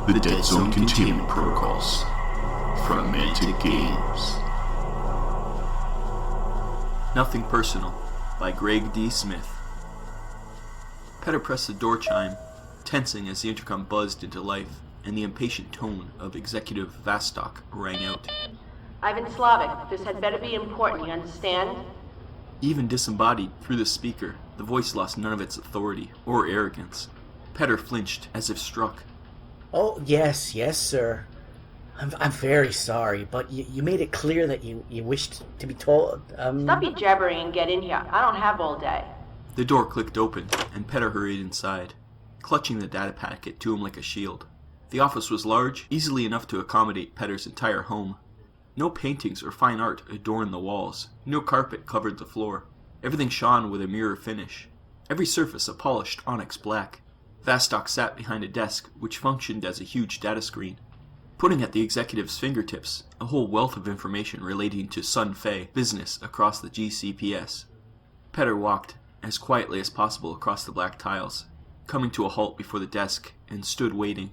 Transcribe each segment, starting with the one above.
The Deadzone Containment Protocols from Mantic Games. Nothing Personal by Greg D. Smith. Petter pressed the door chime, tensing as the intercom buzzed into life and the impatient tone of Executive Vostok rang out. Ivan Slavic, this had better be important, you understand? Even disembodied through the speaker, the voice lost none of its authority or arrogance. Petter flinched as if struck. Oh, yes, sir. I'm very sorry, but you made it clear that you wished to be told, Stop your jabbering and get in here. I don't have all day. The door clicked open, and Petter hurried inside, clutching the data packet to him like a shield. The office was large, easily enough to accommodate Petter's entire home. No paintings or fine art adorned the walls. No carpet covered the floor. Everything shone with a mirror finish. Every surface a polished onyx black. Vostok sat behind a desk which functioned as a huge data screen, putting at the executive's fingertips a whole wealth of information relating to Sun Fei business across the GCPS. Petter walked as quietly as possible across the black tiles, coming to a halt before the desk, and stood waiting.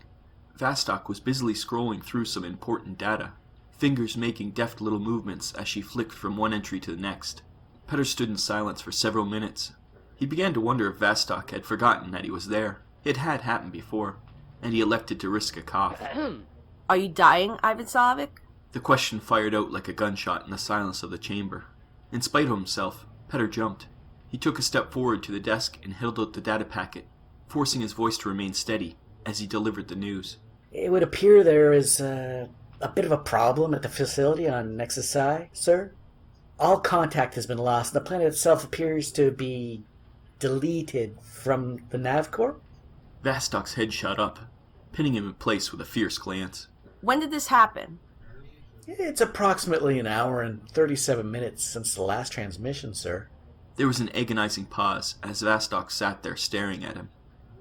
Vostok was busily scrolling through some important data, fingers making deft little movements as she flicked from one entry to the next. Petter stood in silence for several minutes. He began to wonder if Vostok had forgotten that he was there. It had happened before, and he elected to risk a cough. Are you dying, Ivan Slavic? The question fired out like a gunshot in the silence of the chamber. In spite of himself, Petter jumped. He took a step forward to the desk and held out the data packet, forcing his voice to remain steady as he delivered the news. It would appear there is a bit of a problem at the facility on Nexus I, sir. All contact has been lost, and the planet itself appears to be deleted from the NavCorp. Vostok's head shot up, pinning him in place with a fierce glance. When did this happen? It's approximately an hour and 37 minutes since the last transmission, sir. There was an agonizing pause as Vostok sat there staring at him.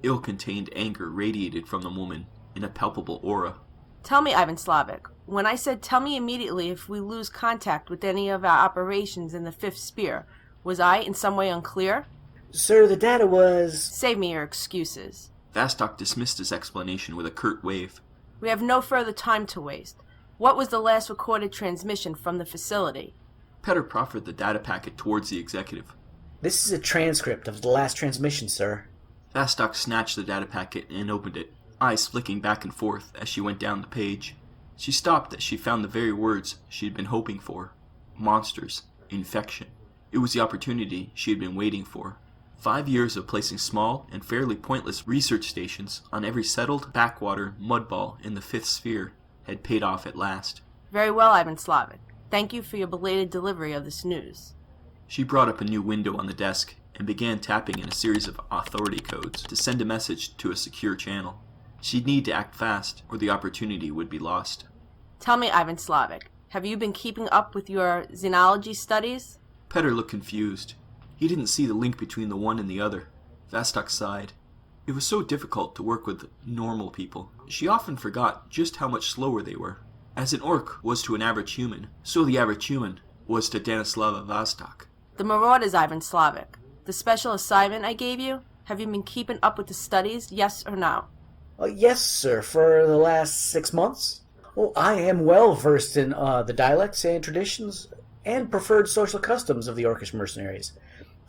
Ill-contained anger radiated from the woman in a palpable aura. Tell me, Ivan Slavic. When I said tell me immediately if we lose contact with any of our operations in the Fifth Sphere, was I in some way unclear? Sir, the data was... Save me your excuses. Vostok dismissed his explanation with a curt wave. We have no further time to waste. What was the last recorded transmission from the facility? Petter proffered the data packet towards the executive. This is a transcript of the last transmission, sir. Vostok snatched the data packet and opened it, eyes flicking back and forth as she went down the page. She stopped as she found the very words she had been hoping for. Monsters. Infection. It was the opportunity she had been waiting for. 5 years of placing small and fairly pointless research stations on every settled backwater mudball in the Fifth Sphere had paid off at last. Very well, Ivan Slavic. Thank you for your belated delivery of this news. She brought up a new window on the desk and began tapping in a series of authority codes to send a message to a secure channel. She'd need to act fast, or the opportunity would be lost. Tell me, Ivan Slavic, have you been keeping up with your xenology studies? Petter looked confused. He didn't see the link between the one and the other. Vostok sighed. It was so difficult to work with normal people. She often forgot just how much slower they were. As an orc was to an average human, so the average human was to Danislava Vostok. The Marauders, Ivan Slavic. The special assignment I gave you? Have you been keeping up with the studies, yes or no? Yes, sir, for the last 6 months. Oh, I am well versed in the dialects and traditions and preferred social customs of the Orcish mercenaries,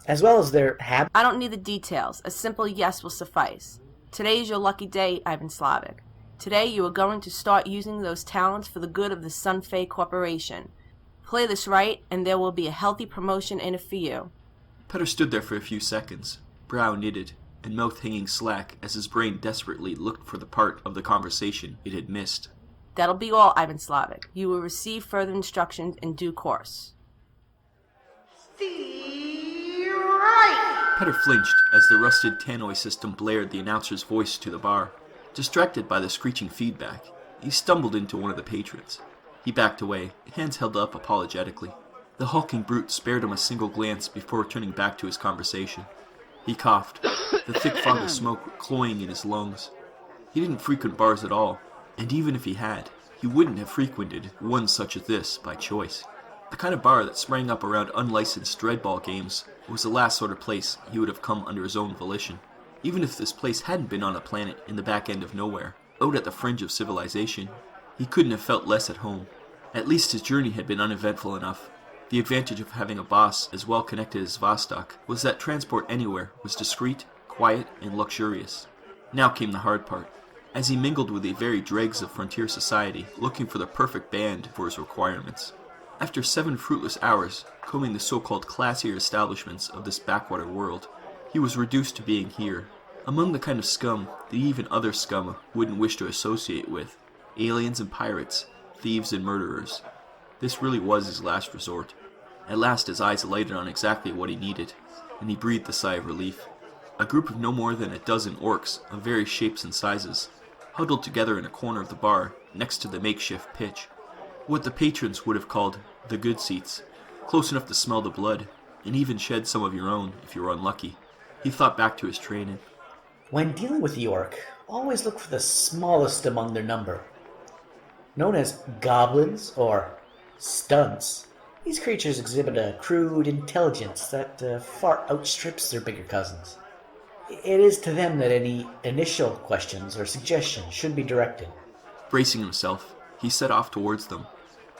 as well as their habits. I don't need the details. A simple yes will suffice. Today is your lucky day, Ivan Slavic. Today you are going to start using those talents for the good of the Sun Fei Corporation. Play this right, and there will be a healthy promotion in it for you. Petter stood there for a few seconds, brow knitted, and mouth hanging slack as his brain desperately looked for the part of the conversation it had missed. That'll be all, Ivan Slavic. You will receive further instructions in due course. Petter flinched as the rusted tannoy system blared the announcer's voice to the bar. Distracted by the screeching feedback, he stumbled into one of the patrons. He backed away, hands held up apologetically. The hulking brute spared him a single glance before turning back to his conversation. He coughed, the thick fog of smoke cloying in his lungs. He didn't frequent bars at all, and even if he had, he wouldn't have frequented one such as this by choice. The kind of bar that sprang up around unlicensed dreadball games was the last sort of place he would have come under his own volition. Even if this place hadn't been on a planet in the back end of nowhere, Out at the fringe of civilization, he couldn't have felt less at home. At least his journey had been uneventful enough. The advantage of having a boss as well connected as Vostok was that transport anywhere was discreet, quiet, and luxurious. Now came the hard part. As he mingled with the very dregs of frontier society, looking for the perfect band for his requirements. After 7 fruitless hours combing the so-called classier establishments of this backwater world, he was reduced to being here, among the kind of scum that even other scum wouldn't wish to associate with, aliens and pirates, thieves and murderers. This really was his last resort. At last his eyes alighted on exactly what he needed, and he breathed a sigh of relief. A group of no more than a dozen orcs of various shapes and sizes, huddled together in a corner of the bar next to the makeshift pitch. What the patrons would have called the good seats, close enough to smell the blood, and even shed some of your own if you were unlucky. He thought back to his training. When dealing with the orc, always look for the smallest among their number. Known as goblins or stunts, these creatures exhibit a crude intelligence that far outstrips their bigger cousins. It is to them that any initial questions or suggestions should be directed. Bracing himself, he set off towards them,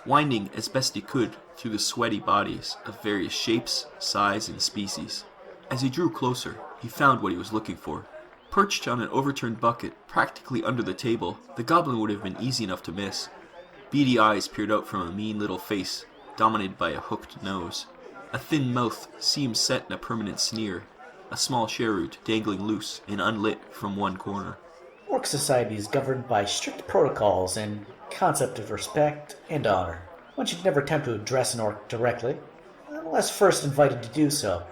winding as best he could through the sweaty bodies of various shapes, size, and species. As he drew closer, he found what he was looking for. Perched on an overturned bucket practically under the table, the goblin would have been easy enough to miss. Beady eyes peered out from a mean little face, dominated by a hooked nose. A thin mouth seemed set in a permanent sneer, a small cheroot dangling loose and unlit from one corner. Orc society is governed by strict protocols and concept of respect and honor. One should never attempt to address an orc directly, unless first invited to do so.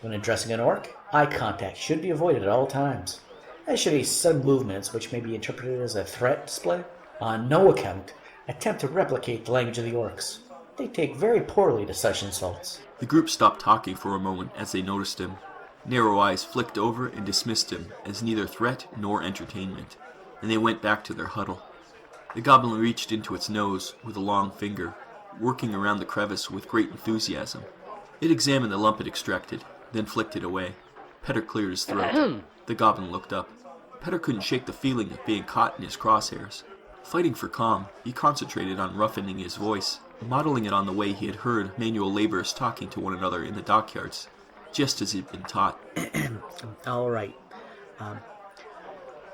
When addressing an orc, eye contact should be avoided at all times, as should any sudden movements which may be interpreted as a threat display. On no account attempt to replicate the language of the orcs. They take very poorly to such insults. The group stopped talking for a moment as they noticed him. Narrow eyes flicked over and dismissed him as neither threat nor entertainment, and they went back to their huddle. The goblin reached into its nose with a long finger, working around the crevice with great enthusiasm. It examined the lump it extracted, then flicked it away. Petter cleared his throat. The goblin looked up. Petter couldn't shake the feeling of being caught in his crosshairs. Fighting for calm, he concentrated on roughening his voice, modeling it on the way he had heard manual laborers talking to one another in the dockyards, just as he'd been taught. All right.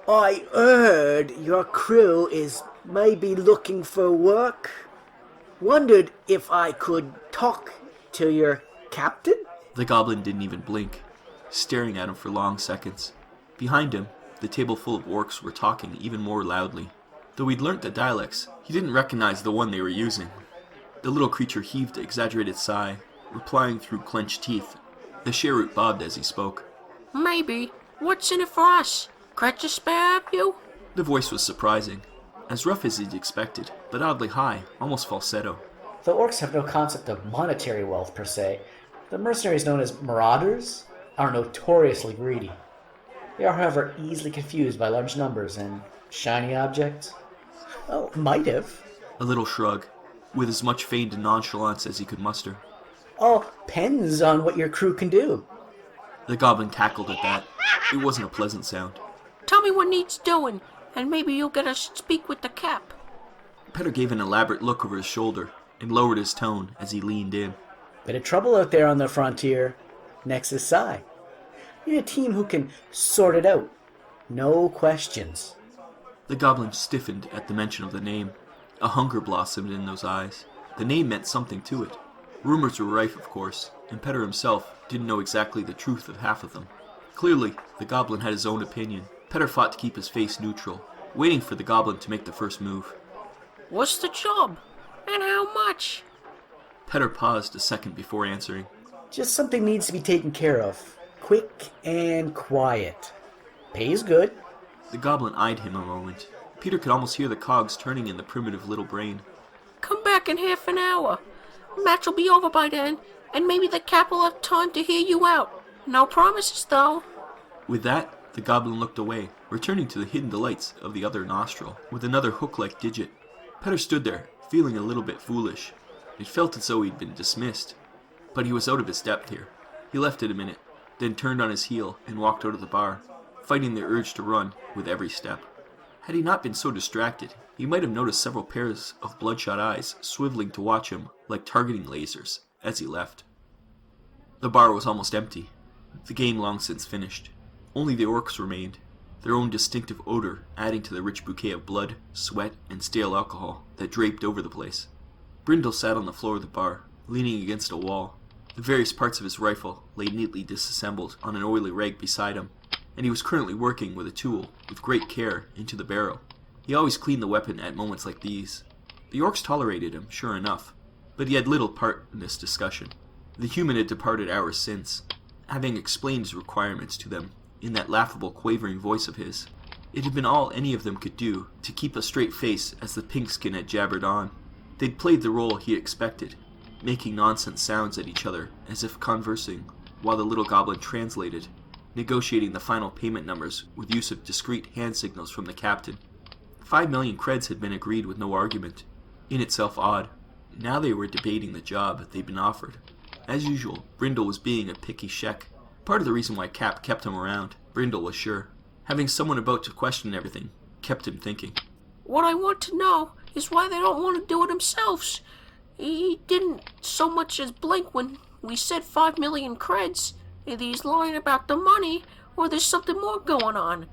I heard your crew is maybe looking for work. Wondered if I could talk to your captain? The goblin didn't even blink, staring at him for long seconds. Behind him, the table full of orcs were talking even more loudly. Though he'd learnt the dialects, he didn't recognize the one they were using. The little creature heaved an exaggerated sigh, replying through clenched teeth. The cheroot bobbed as he spoke. Maybe. What's in it for us? Catch a spare of you? The voice was surprising, as rough as he'd expected, but oddly high, almost falsetto. The orcs have no concept of monetary wealth per se. The mercenaries known as marauders are notoriously greedy. They are, however, easily confused by large numbers and shiny objects. Well, might have. A little shrug, with as much feigned nonchalance as he could muster. All depends on what your crew can do. The goblin cackled at that. It wasn't a pleasant sound. Tell me what needs doing, and maybe you'll get us to speak with the cap. Petter gave an elaborate look over his shoulder and lowered his tone as he leaned in. Bit of trouble out there on the frontier. Next is Psy. Need a team who can sort it out. No questions. The goblin stiffened at the mention of the name. A hunger blossomed in those eyes. The name meant something to it. Rumors were rife, of course, and Petter himself didn't know exactly the truth of half of them. Clearly, the goblin had his own opinion. Petter fought to keep his face neutral, waiting for the goblin to make the first move. What's the job? And how much? Petter paused a second before answering. Just something needs to be taken care of. Quick and quiet. Pay is good. The goblin eyed him a moment. Peter could almost hear the cogs turning in the primitive little brain. Come back in half an hour. Match will be over by then, and maybe the cap will have time to hear you out. No promises, though. With that, the goblin looked away, returning to the hidden delights of the other nostril, with another hook-like digit. Petter stood there, feeling a little bit foolish. It felt as though he'd been dismissed. But he was out of his depth here. He left it a minute, then turned on his heel and walked out of the bar, fighting the urge to run with every step. Had he not been so distracted, he might have noticed several pairs of bloodshot eyes swiveling to watch him like targeting lasers as he left. The bar was almost empty, the game long since finished. Only the orcs remained, their own distinctive odor adding to the rich bouquet of blood, sweat, and stale alcohol that draped over the place. Brindle sat on the floor of the bar, leaning against a wall. The various parts of his rifle lay neatly disassembled on an oily rag beside him, and he was currently working with a tool with great care into the barrel. He always cleaned the weapon at moments like these. The orcs tolerated him, sure enough, but he had little part in this discussion. The human had departed hours since, having explained his requirements to them in that laughable, quavering voice of his. It had been all any of them could do to keep a straight face as the pink-skin had jabbered on. They'd played the role he expected, making nonsense sounds at each other as if conversing, while the little goblin translated, negotiating the final payment numbers with use of discreet hand signals from the captain. 5 million creds had been agreed with no argument, in itself odd. Now they were debating the job they'd been offered. As usual, Brindle was being a picky sheck. Part of the reason why Cap kept him around, Brindle was sure. Having someone about to question everything kept him thinking. What I want to know is why they don't want to do it themselves. He didn't so much as blink when we said 5 million creds. Either he's lying about the money, or there's something more going on.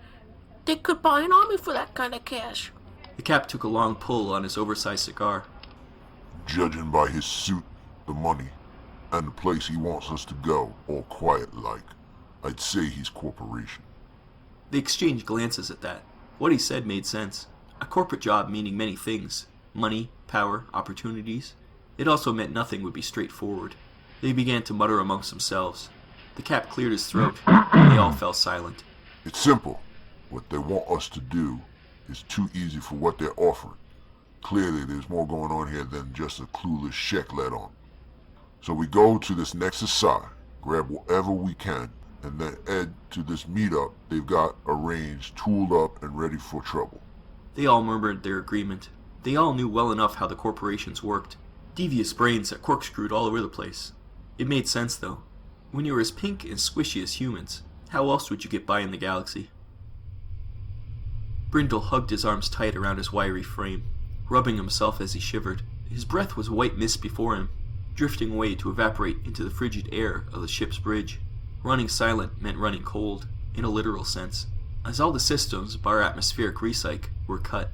They could buy an army for that kind of cash. The Cap took a long pull on his oversized cigar. Judging by his suit, the money, and the place he wants us to go, all quiet-like, I'd say he's corporation. They exchanged glances at that. What he said made sense. A corporate job meaning many things. Money, power, opportunities. It also meant nothing would be straightforward. They began to mutter amongst themselves. The Cap cleared his throat, and they all fell silent. It's simple. What they want us to do is too easy for what they're offering. Clearly, there's more going on here than just a clueless sheck let on. So we go to this Nexus side, grab whatever we can, and then head to this meetup they've got arranged, tooled up, and ready for trouble. They all murmured their agreement. They all knew well enough how the corporations worked. Devious brains that corkscrewed all over the place. It made sense, though. When you were as pink and squishy as humans, how else would you get by in the galaxy? Brindle hugged his arms tight around his wiry frame, rubbing himself as he shivered. His breath was white mist before him, drifting away to evaporate into the frigid air of the ship's bridge. Running silent meant running cold, in a literal sense, as all the systems bar atmospheric recyc were cut.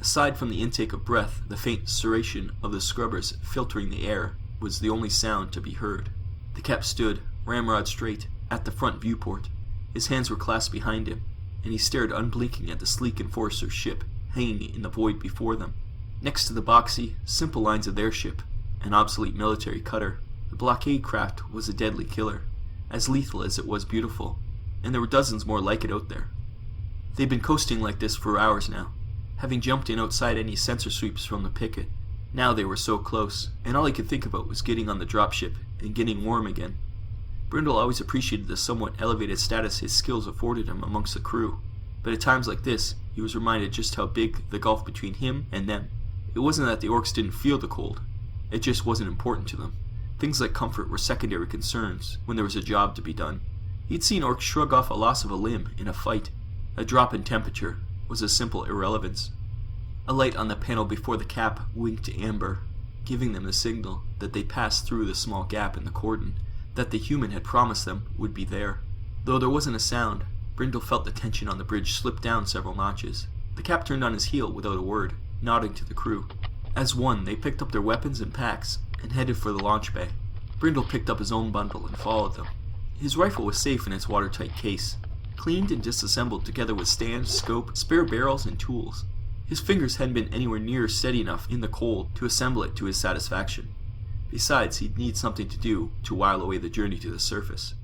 Aside from the intake of breath, the faint serration of the scrubbers filtering the air was the only sound to be heard. The Cap stood, ramrod straight, at the front viewport. His hands were clasped behind him, and he stared unblinking at the sleek Enforcer ship hanging in the void before them. Next to the boxy, simple lines of their ship, an obsolete military cutter, the blockade craft was a deadly killer, as lethal as it was beautiful, and there were dozens more like it out there. They'd been coasting like this for hours now, having jumped in outside any sensor sweeps from the picket. Now they were so close, and all he could think about was getting on the dropship and getting warm again. Brindle always appreciated the somewhat elevated status his skills afforded him amongst the crew, but at times like this, he was reminded just how big the gulf between him and them. It wasn't that the orcs didn't feel the cold, it just wasn't important to them. Things like comfort were secondary concerns when there was a job to be done. He'd seen orcs shrug off a loss of a limb in a fight. A drop in temperature was a simple irrelevance. A light on the panel before the Cap winked to amber, giving them the signal that they passed through the small gap in the cordon that the human had promised them would be there. Though there wasn't a sound, Brindle felt the tension on the bridge slip down several notches. The Cap turned on his heel without a word, nodding to the crew. As one, they picked up their weapons and packs and headed for the launch bay. Brindle picked up his own bundle and followed them. His rifle was safe in its watertight case, cleaned and disassembled together with stand, scope, spare barrels, and tools. His fingers hadn't been anywhere near steady enough in the cold to assemble it to his satisfaction. Besides, he'd need something to do to while away the journey to the surface.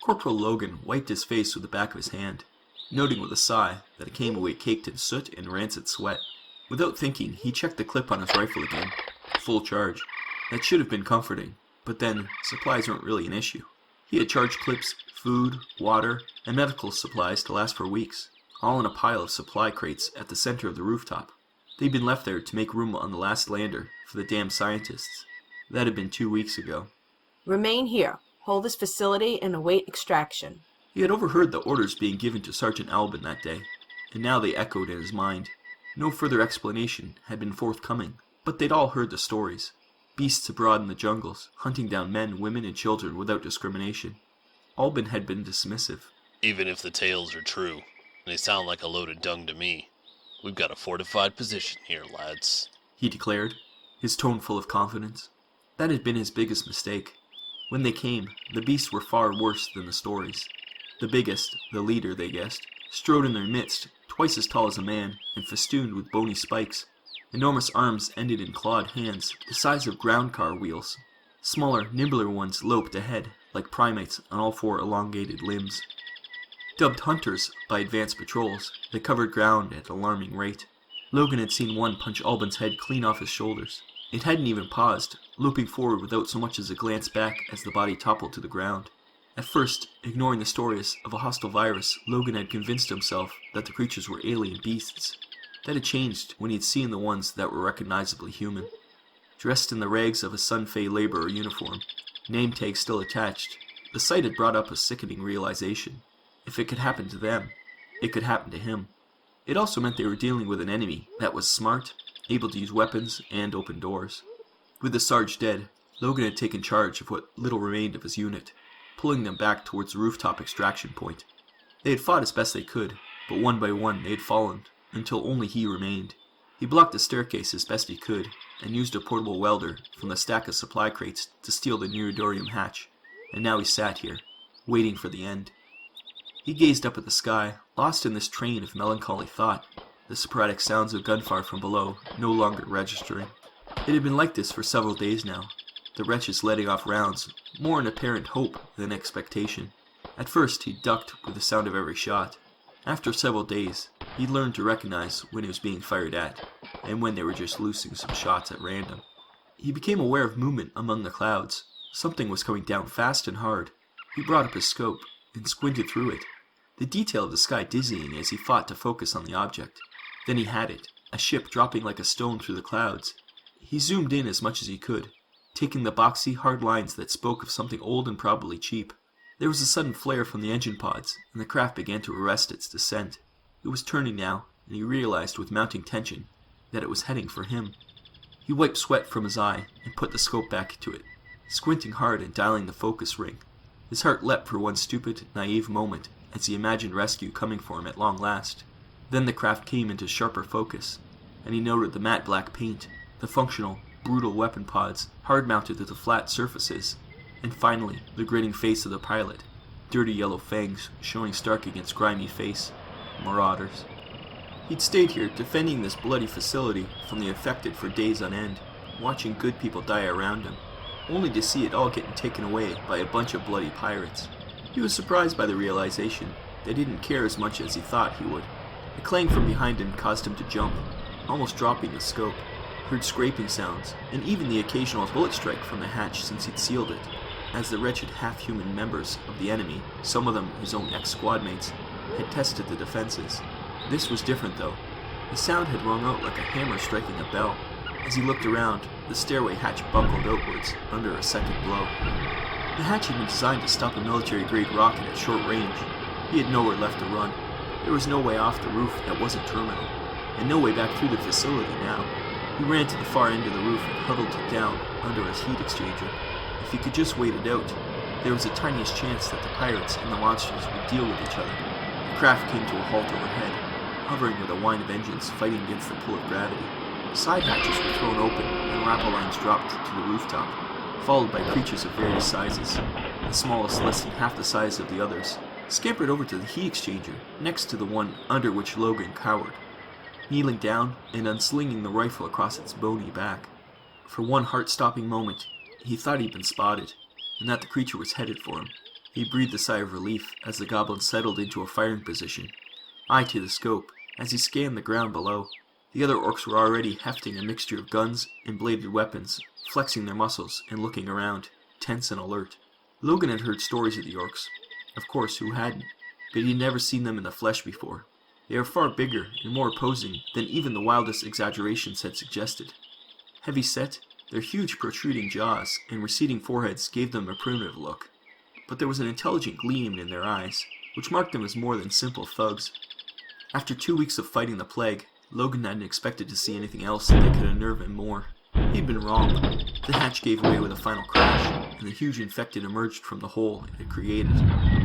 Corporal Logan wiped his face with the back of his hand, noting with a sigh that it came away caked in soot and rancid sweat. Without thinking, he checked the clip on his rifle again. Full charge. That should have been comforting, but then, supplies weren't really an issue. He had charge clips, food, water, and medical supplies to last for weeks, all in a pile of supply crates at the center of the rooftop. They'd been left there to make room on the last lander for the damn scientists. That had been 2 weeks ago. Remain here. Hold this facility and await extraction. He had overheard the orders being given to Sergeant Albin that day. and now they echoed in his mind. No further explanation had been forthcoming, but they'd all heard the stories. Beasts abroad in the jungles, hunting down men, women, and children without discrimination. Albin had been dismissive. Even if the tales are true, they sound like a load of dung to me. We've got a fortified position here, lads, he declared, his tone full of confidence. That had been his biggest mistake. When they came, the beasts were far worse than the stories. The biggest, the leader, they guessed, strode in their midst, twice as tall as a man, and festooned with bony spikes. Enormous arms ended in clawed hands, the size of ground car wheels. Smaller, nimbler ones loped ahead, like primates on all four elongated limbs. Dubbed hunters by advanced patrols, they covered ground at an alarming rate. Logan had seen one punch Albin's head clean off his shoulders. It hadn't even paused, loping forward without so much as a glance back as the body toppled to the ground. At first, ignoring the stories of a hostile virus, Logan had convinced himself that the creatures were alien beasts. That had changed when he had seen the ones that were recognizably human. Dressed in the rags of a Sun Fae laborer uniform, name tag still attached, the sight had brought up a sickening realization. If it could happen to them, it could happen to him. It also meant they were dealing with an enemy that was smart, able to use weapons, and open doors. With the Sarge dead, Logan had taken charge of what little remained of his unit, pulling them back towards the rooftop extraction point. They had fought as best they could, but one by one they had fallen, until only he remained. He blocked the staircase as best he could, and used a portable welder from the stack of supply crates to steal the Neurodorium hatch, and now he sat here, waiting for the end. He gazed up at the sky, lost in this train of melancholy thought, the sporadic sounds of gunfire from below no longer registering. It had been like this for several days now, the wretches letting off rounds, more in apparent hope than expectation. At first he ducked with the sound of every shot. After several days, he learned to recognize when he was being fired at, and when they were just loosing some shots at random. He became aware of movement among the clouds. Something was coming down fast and hard. He brought up his scope, and squinted through it, the detail of the sky dizzying as he fought to focus on the object. Then he had it, a ship dropping like a stone through the clouds. He zoomed in as much as he could, taking the boxy, hard lines that spoke of something old and probably cheap. There was a sudden flare from the engine pods, and the craft began to arrest its descent. It was turning now, and he realized with mounting tension that it was heading for him. He wiped sweat from his eye and put the scope back into it, squinting hard and dialing the focus ring. His heart leapt for one stupid, naive moment as he imagined rescue coming for him at long last. Then the craft came into sharper focus, and he noted the matte black paint, the functional, brutal weapon pods hard-mounted to the flat surfaces, and finally the grinning face of the pilot, dirty yellow fangs showing stark against grimy face. Marauders. He'd stayed here defending this bloody facility from the infected for days on end, watching good people die around him, only to see it all getting taken away by a bunch of bloody pirates. He was surprised by the realization they didn't care as much as he thought he would. A clang from behind him caused him to jump, almost dropping the scope, heard scraping sounds, and even the occasional bullet strike from the hatch since he'd sealed it, as the wretched half-human members of the enemy, some of them his own ex-squadmates, had tested the defenses. This was different, though. The sound had rung out like a hammer striking a bell. As he looked around, the stairway hatch buckled outwards under a second blow. The hatch had been designed to stop a military-grade rocket at short range. He had nowhere left to run. There was no way off the roof that wasn't terminal, and no way back through the facility now. He ran to the far end of the roof and huddled down under his heat exchanger. If he could just wait it out, there was the tiniest chance that the pirates and the monsters would deal with each other. The craft came to a halt overhead, hovering with a whine of engines fighting against the pull of gravity. Side hatches were thrown open, and rappel lines dropped to the rooftop, followed by creatures of various sizes. The smallest, less than half the size of the others, scampered over to the heat exchanger next to the one under which Logan cowered, kneeling down and unslinging the rifle across its bony back. For one heart-stopping moment, he thought he'd been spotted, and that the creature was headed for him. He breathed a sigh of relief as the goblin settled into a firing position, eye to the scope, as he scanned the ground below. The other orcs were already hefting a mixture of guns and bladed weapons, flexing their muscles and looking around, tense and alert. Logan had heard stories of the orcs. Of course, who hadn't? But he'd never seen them in the flesh before. They were far bigger and more opposing than even the wildest exaggerations had suggested. Heavy set, their huge protruding jaws and receding foreheads gave them a primitive look. But there was an intelligent gleam in their eyes, which marked them as more than simple thugs. After 2 weeks of fighting the plague, Logan hadn't expected to see anything else that could unnerve him more. He'd been wrong. The hatch gave way with a final crash, and the huge infected emerged from the hole it had created,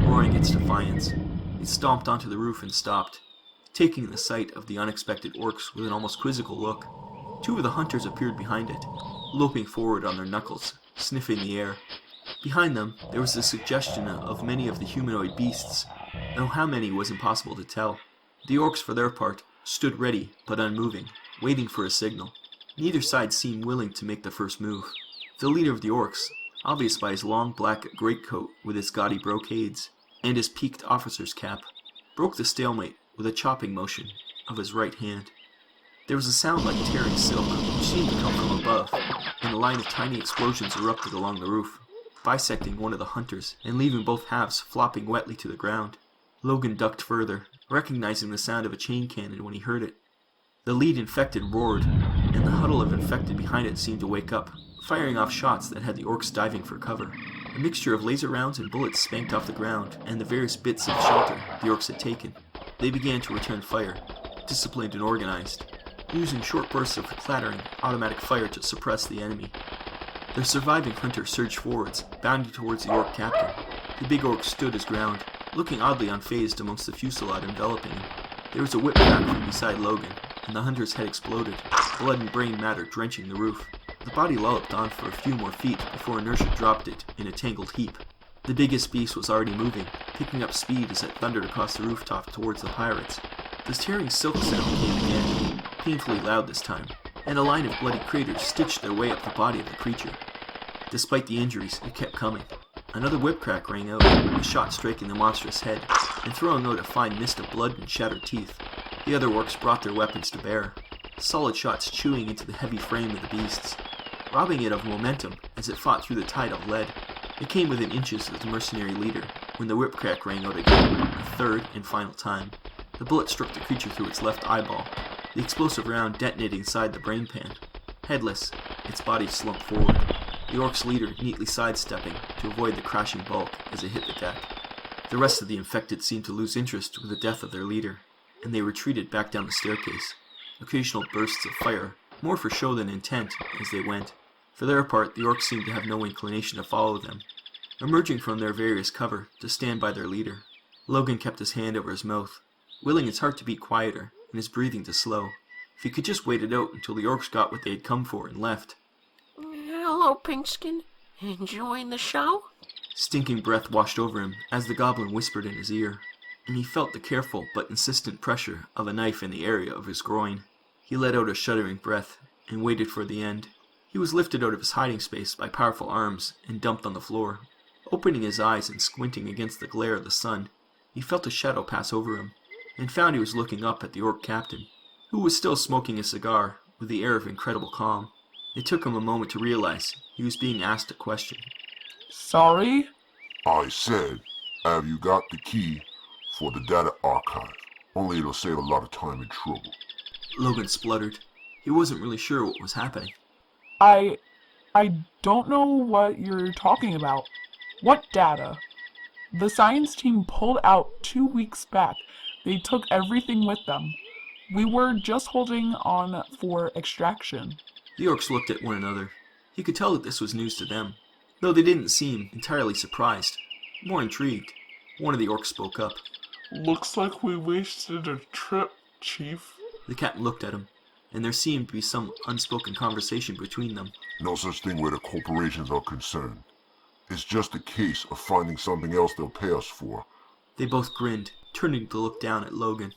roaring its defiance. It stomped onto the roof and stopped, taking in the sight of the unexpected orcs with an almost quizzical look. 2 of the hunters appeared behind it, loping forward on their knuckles, sniffing the air. Behind them, there was the suggestion of many of the humanoid beasts, though how many was impossible to tell. The orcs, for their part, stood ready but unmoving, waiting for a signal. Neither side seemed willing to make the first move. The leader of the orcs, obvious by his long black greatcoat with its gaudy brocades, and his peaked officer's cap, broke the stalemate with a chopping motion of his right hand. There was a sound like tearing silk, which seemed to come from above, and a line of tiny explosions erupted along the roof, bisecting one of the hunters and leaving both halves flopping wetly to the ground. Logan ducked further, recognizing the sound of a chain cannon when he heard it. The lead infected roared, and the huddle of infected behind it seemed to wake up, firing off shots that had the orcs diving for cover. A mixture of laser rounds and bullets spanked off the ground and the various bits of shelter the orcs had taken. They began to return fire, disciplined and organized, using short bursts of clattering, automatic fire to suppress the enemy. The surviving hunter surged forwards, bounding towards the orc captain. The big orc stood his ground, looking oddly unfazed amongst the fusillade enveloping him. There was a whip crack from beside Logan, and the hunter's head exploded, blood and brain matter drenching the roof. The body lolloped on for a few more feet before inertia dropped it in a tangled heap. The biggest beast was already moving, picking up speed as it thundered across the rooftop towards the pirates. The tearing silk sound came again, painfully loud this time, and a line of bloody craters stitched their way up the body of the creature. Despite the injuries, it kept coming. Another whip crack rang out, a shot striking the monstrous head, and throwing out a fine mist of blood and shattered teeth. The other orcs brought their weapons to bear, solid shots chewing into the heavy frame of the beasts, robbing it of momentum as it fought through the tide of lead. It came within inches of the mercenary leader when the whip crack rang out again, a third and final time. The bullet struck the creature through its left eyeball, the explosive round detonating inside the brain pan. Headless, its body slumped forward, the orc's leader neatly sidestepping to avoid the crashing bulk as it hit the deck. The rest of the infected seemed to lose interest with the death of their leader, and they retreated back down the staircase, occasional bursts of fire, more for show than intent, as they went. For their part, the orcs seemed to have no inclination to follow them, emerging from their various cover to stand by their leader. Logan kept his hand over his mouth, willing his heart to beat quieter and his breathing to slow. If he could just wait it out until the orcs got what they had come for and left. Hello, Pinkskin. Enjoying the show? Stinking breath washed over him as the goblin whispered in his ear, and he felt the careful but insistent pressure of a knife in the area of his groin. He let out a shuddering breath and waited for the end. He was lifted out of his hiding space by powerful arms and dumped on the floor. Opening his eyes and squinting against the glare of the sun, he felt a shadow pass over him, and found he was looking up at the orc captain, who was still smoking a cigar with the air of incredible calm. It took him a moment to realize he was being asked a question. Sorry? I said, have you got the key for the data archive? Only it'll save a lot of time and trouble. Logan spluttered. He wasn't really sure what was happening. I don't know what you're talking about. What data? The science team pulled out 2 weeks back. They took everything with them. We were just holding on for extraction. The orcs looked at one another. He could tell that this was news to them, though they didn't seem entirely surprised, more intrigued. One of the orcs spoke up. Looks like we wasted a trip, Chief. The captain looked at him, and there seemed to be some unspoken conversation between them. No such thing where the corporations are concerned. It's just a case of finding something else they'll pay us for. They both grinned, turning to look down at Logan.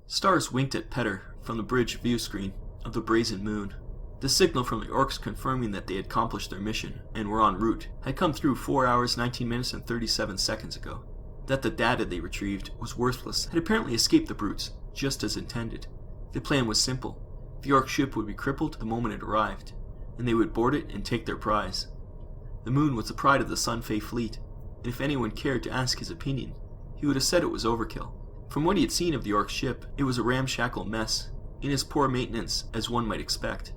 Stars winked at Petter from the bridge view screen of the brazen moon. The signal from the orcs confirming that they had accomplished their mission and were en route had come through 4 hours, 19 minutes, and 37 seconds ago. That the data they retrieved was worthless had apparently escaped the brutes, just as intended. The plan was simple. The orc ship would be crippled the moment it arrived, and they would board it and take their prize. The moon was the pride of the Sun Fae fleet, and if anyone cared to ask his opinion, he would have said it was overkill. From what he had seen of the orc ship, it was a ramshackle mess, in as poor maintenance as one might expect.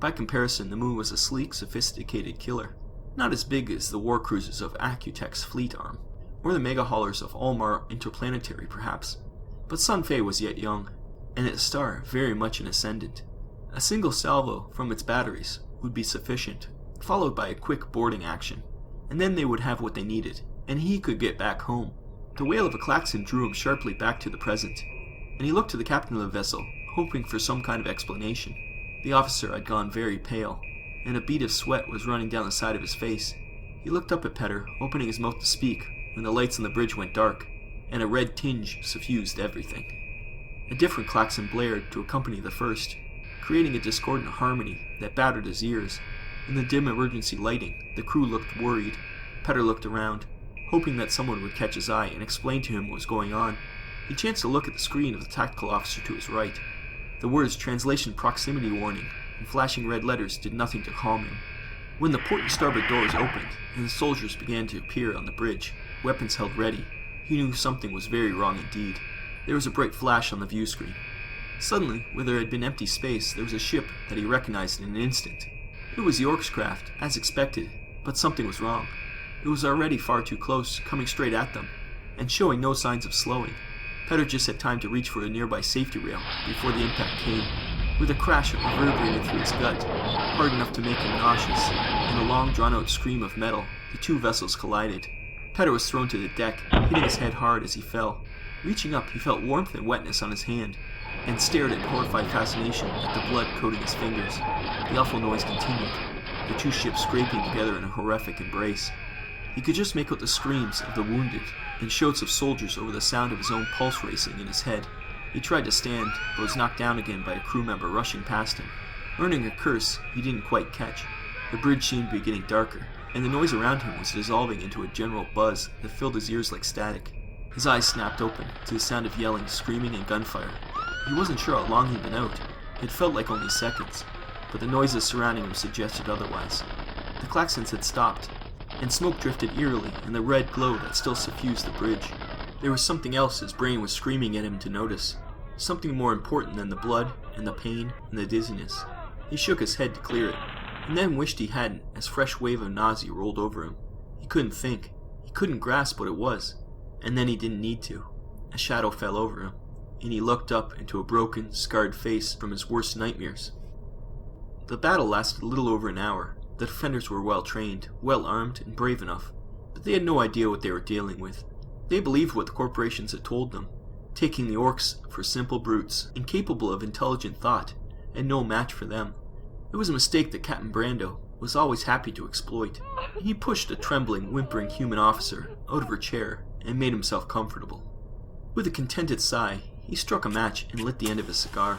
By comparison, the moon was a sleek, sophisticated killer, not as big as the war cruisers of Accutech's fleet arm, or the mega haulers of Almar Interplanetary perhaps, But Sun Fei was yet young, and its star very much an ascendant. A single salvo from its batteries would be sufficient, followed by a quick boarding action, and then they would have what they needed, and he could get back home. The wail of a klaxon drew him sharply back to the present, and he looked to the captain of the vessel, hoping for some kind of explanation. The officer had gone very pale, and a bead of sweat was running down the side of his face. He looked up at Petter, opening his mouth to speak, when the lights on the bridge went dark, and a red tinge suffused everything. A different klaxon blared to accompany the first, creating a discordant harmony that battered his ears. In the dim emergency lighting, the crew looked worried. Petter looked around, hoping that someone would catch his eye and explain to him what was going on. He chanced to look at the screen of the tactical officer to his right. The words "Translation Proximity Warning" in flashing red letters did nothing to calm him. When the port and starboard doors opened, and the soldiers began to appear on the bridge, weapons held ready, he knew something was very wrong indeed. There was a bright flash on the view screen. Suddenly, where there had been empty space, there was a ship that he recognized in an instant. It was York's craft, as expected, but something was wrong. It was already far too close, coming straight at them, and showing no signs of slowing. Petter just had time to reach for a nearby safety rail before the impact came. With a crash that reverberated through his gut, hard enough to make him nauseous, and a long drawn-out scream of metal, the two vessels collided. Petter was thrown to the deck, hitting his head hard as he fell. Reaching up, he felt warmth and wetness on his hand, and stared in horrified fascination at the blood coating his fingers. The awful noise continued, the two ships scraping together in a horrific embrace. He could just make out the screams of the wounded and shouts of soldiers over the sound of his own pulse racing in his head. He tried to stand, but was knocked down again by a crew member rushing past him. Earning a curse he didn't quite catch. The bridge seemed to be getting darker, and the noise around him was dissolving into a general buzz that filled his ears like static. His eyes snapped open to the sound of yelling, screaming, and gunfire. He wasn't sure how long he'd been out. It felt like only seconds, but the noises surrounding him suggested otherwise. The klaxons had stopped, and smoke drifted eerily in the red glow that still suffused the bridge. There was something else his brain was screaming at him to notice, something more important than the blood and the pain and the dizziness. He shook his head to clear it, and then wished he hadn't as a fresh wave of nausea rolled over him. He couldn't think. He couldn't grasp what it was. And then he didn't need to. A shadow fell over him, and he looked up into a broken, scarred face from his worst nightmares. The battle lasted a little over an hour. The defenders were well trained, well armed, and brave enough, but they had no idea what they were dealing with. They believed what the corporations had told them, taking the orcs for simple brutes, incapable of intelligent thought, and no match for them. It was a mistake that Captain Brando was always happy to exploit. He pushed a trembling, whimpering human officer out of her chair and made himself comfortable. With a contented sigh, he struck a match and lit the end of his cigar.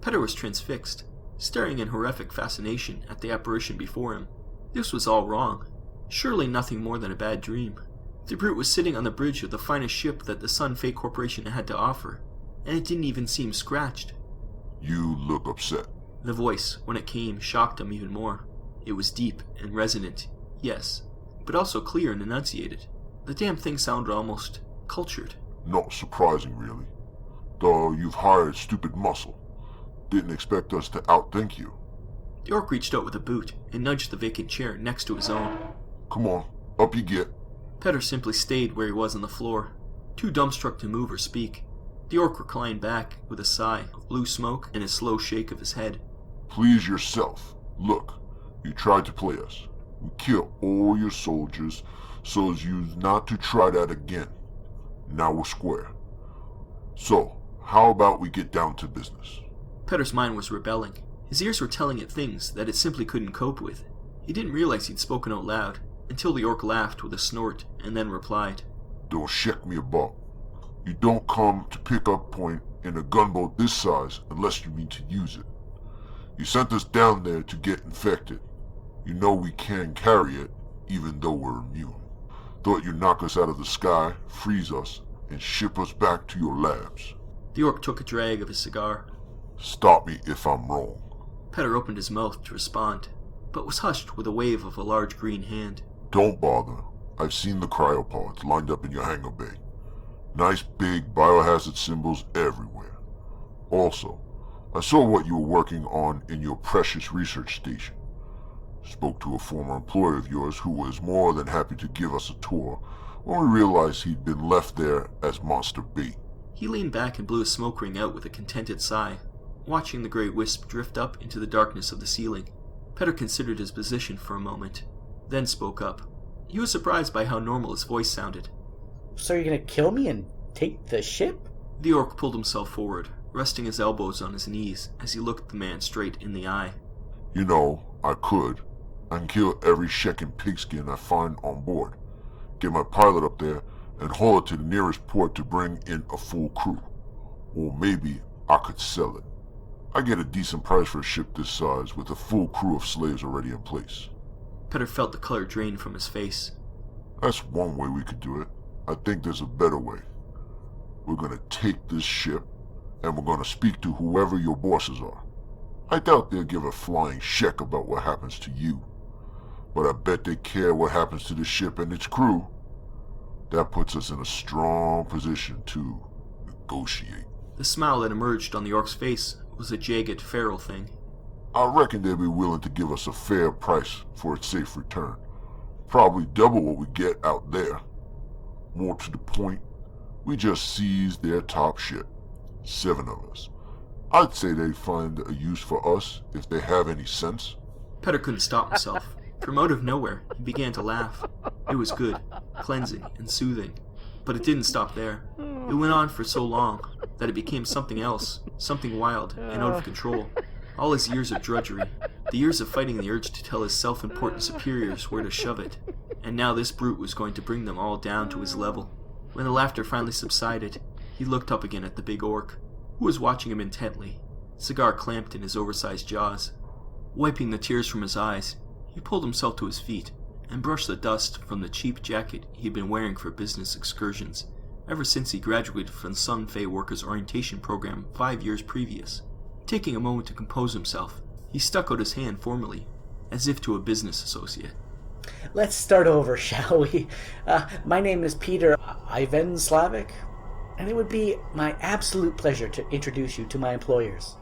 Petter was transfixed, staring in horrific fascination at the apparition before him. This was all wrong. Surely nothing more than a bad dream. The brute was sitting on the bridge of the finest ship that the Sun Fei Corporation had to offer, and it didn't even seem scratched. You look upset. The voice, when it came, shocked him even more. It was deep and resonant, yes, but also clear and enunciated. The damn thing sounded almost cultured. Not surprising, really. Though you've hired stupid muscle. Didn't expect us to outthink you. The orc reached out with a boot and nudged the vacant chair next to his own. Come on, up you get. Petter simply stayed where he was on the floor, too dumbstruck to move or speak. The orc reclined back with a sigh of blue smoke and a slow shake of his head. Please yourself. Look, you tried to play us. We killed all your soldiers so's you not to try that again. Now we're square. So, how about we get down to business? Petter's mind was rebelling. His ears were telling it things that it simply couldn't cope with. He didn't realize he'd spoken out loud, until the orc laughed with a snort and then replied, Don't shake me about. You don't come to pick up point in a gunboat this size unless you mean to use it. You sent us down there to get infected. You know we can carry it, even though we're immune. Thought you'd knock us out of the sky, freeze us, and ship us back to your labs. The orc took a drag of his cigar. Stop me if I'm wrong. Petter opened his mouth to respond, but was hushed with a wave of a large green hand. Don't bother. I've seen the cryopods lined up in your hangar bay. Nice big biohazard symbols everywhere. Also, I saw what you were working on in your precious research station. Spoke to a former employee of yours who was more than happy to give us a tour when we realized he'd been left there as monster bait. He leaned back and blew a smoke ring out with a contented sigh, watching the gray wisp drift up into the darkness of the ceiling. Petter considered his position for a moment, then spoke up. He was surprised by how normal his voice sounded. So you're gonna kill me and take the ship? The orc pulled himself forward, resting his elbows on his knees as he looked the man straight in the eye. You know, I could. I can kill every Shek and pigskin I find on board. Get my pilot up there and haul it to the nearest port to bring in a full crew. Or maybe I could sell it. I get a decent price for a ship this size with a full crew of slaves already in place. Petter felt the color drain from his face. That's one way we could do it. I think there's a better way. We're gonna take this ship, and we're gonna speak to whoever your bosses are. I doubt they'll give a flying Shek about what happens to you. But I bet they care what happens to the ship and its crew. That puts us in a strong position to negotiate. The smile that emerged on the orc's face was a jagged, feral thing. I reckon they'll be willing to give us a fair price for its safe return. Probably double what we get out there. More to the point, we just seized their top ship. 7 of us. I'd say they'd find a use for us if they have any sense. Petter couldn't stop himself. From out of nowhere, he began to laugh. It was good, cleansing, and soothing. But it didn't stop there. It went on for so long that it became something else, something wild and out of control. All his years of drudgery, the years of fighting the urge to tell his self-important superiors where to shove it, and now this brute was going to bring them all down to his level. When the laughter finally subsided, he looked up again at the big orc, who was watching him intently, cigar clamped in his oversized jaws. Wiping the tears from his eyes, he pulled himself to his feet and brushed the dust from the cheap jacket he had been wearing for business excursions ever since he graduated from the Sun Fae Workers Orientation Program 5 years previous. Taking a moment to compose himself, he stuck out his hand formally, as if to a business associate. Let's start over, shall we? My name is Peter Ivan Slavic, and it would be my absolute pleasure to introduce you to my employers.